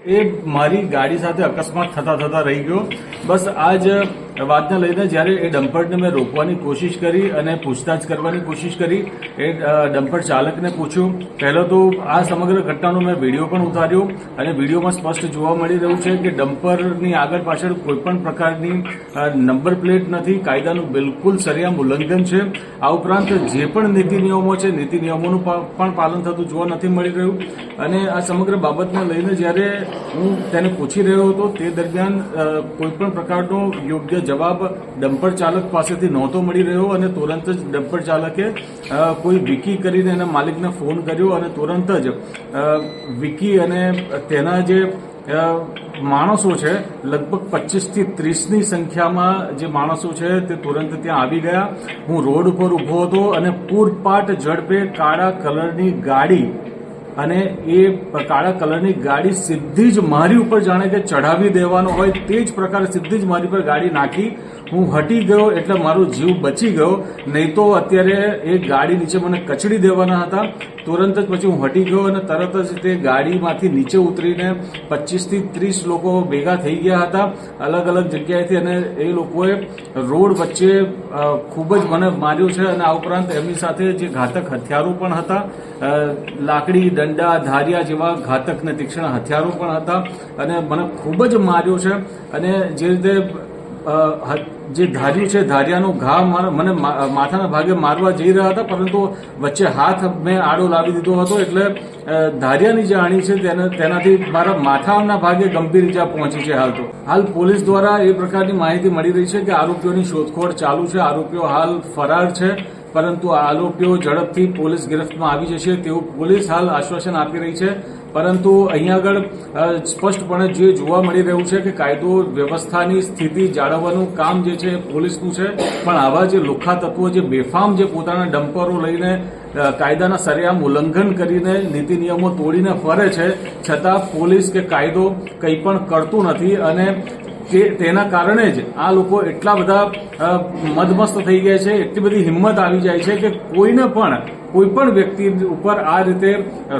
એ મારી ગાડી સાથે અકસ્માત થતા રહી ગયો. બસ આ જ વાતને લઈને જ્યારે એ ડમ્પરને મેં રોકવાની કોશિશ કરી અને પૂછતાછ કરવાની કોશિશ કરી. એ ડમ્પર ચાલકને પૂછ્યું. પહેલો તો આ સમગ્ર ઘટનાનો મેં વિડીયો પણ ઉતાર્યો અને વિડીયોમાં સ્પષ્ટ જોવા મળી રહ્યું છે કે ડમ્પરની આગળ પાછળ કોઈપણ પ્રકારની નંબર પ્લેટ નથી. કાયદાનું બિલકુલ સરેઆમ ઉલ્લંઘન છે. આ ઉપરાંત જે પણ નીતિ નિયમો છે નીતિ નિયમોનું પણ પાલન થતું જોવા નથી મળી રહ્યું. અને આ સમગ્ર બાબતને લઈને જ્યારે હું તેને પૂછી રહ્યો હતો તે દરમિયાન કોઈપણ પ્રકારનો યોગ્ય જવાબ ડમ્પર ચાલક પાસેથી નહોતો મળી રહ્યો અને તુરંત જ ડમ્પર ચાલકે કોઈ વિકી કરીને એના માલિકને ફોન કર્યો અને તુરંત જ વિકી અને તેના જે માણસો છે લગભગ 25 થી 30ની સંખ્યામાં જે માણસો છે તે તુરંત ત્યાં આવી ગયા. હું રોડ ઉપર ઊભો હતો અને પૂરપાટ ઝડપે કાળા કલરની ગાડી અને એ કાળા કલરની ગાડી સીધી જ મારી ઉપર જાણે કે ચઢાવી દેવાનો હોય તે જ પ્રકારે સીધી જ મારી પર ગાડી નાખી. હું હટી ગયો એટલે મારો જીવ બચી ગયો, નહીં તો અત્યારે એ ગાડી નીચે મને કચડી દેવાના હતા. તુરંત જ પછી હું હટી ગયો અને તરત જ તે ગાડીમાંથી નીચે ઉતરીને 25 થી 30 લોકો ભેગા થઈ ગયા હતા અલગ અલગ જગ્યાએથી અને એ લોકોએ રોડ વચ્ચે ખૂબ જ મને માર્યો છે. અને આ ઉપરાંત એમની સાથે જે ઘાતક હથિયારો પણ હતા, લાકડી, દંડા, ધારિયા જેવા ઘાતક ને તીક્ષ્ણ હથિયારો પણ હતા અને મને ખૂબ જ માર્યો છે. અને જે રીતે જે ધાર્યું છે ધારિયાનો ઘા મને માથાના ભાગે મારવા જઈ રહ્યા હતા, પરંતુ વચ્ચે હાથ મેં આડો લાવી દીધો હતો એટલે ધારિયાની જે આણી છે તેનાથી મારા માથાના ભાગે ગંભીર ઇજા પહોંચી છે. હાલ પોલીસ દ્વારા એ પ્રકારની માહિતી મળી રહી છે કે આરોપીઓની શોધખોળ ચાલુ છે. આરોપીઓ હાલ ફરાર છે, પરંતુ આ આરોપીઓ ઝડપથી પોલીસ ગિરફ્તમાં આવી જશે તેવું પોલીસ હાલ આશ્વાસન આપી રહી છે. પરંતુ અહીંયા આગળ સ્પષ્ટપણે જે જોવા મળી રહ્યું છે કે કાયદો વ્યવસ્થાની સ્થિતિ જાળવવાનું કામ જે છે એ પોલીસનું છે, પણ આવા જે લુખ્ખા તત્વો જે બેફામ જે પોતાના ડમ્પરો લઈને કાયદાના સરેઆમ ઉલ્લંઘન કરીને નીતિ નિયમો તોડીને ફરે છે, છતાં પોલીસ કે કાયદો કંઈ પણ કરતું નથી. અને તેના કારણે જ આ લોકો એટલા બધા મદમસ્ત થઈ ગયા છે, એટલી બધી હિંમત આવી જાય છે કે કોઈ પણ વ્યક્તિ ઉપર આ રીતે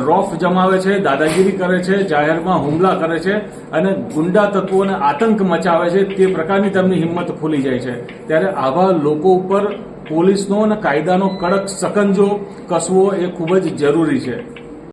રોફ જમાવે છે, દાદાગીરી કરે છે, જાહેરમાં હુમલા કરે છે અને ગુંડા તત્વોને આતંક મચાવે છે. તે પ્રકારની તેમની હિંમત ખુલી જાય છે. ત્યારે આવા લોકો ઉપર પોલીસનો અને કાયદાનો કડક સકંજો કસવો એ ખૂબ જ જરૂરી છે.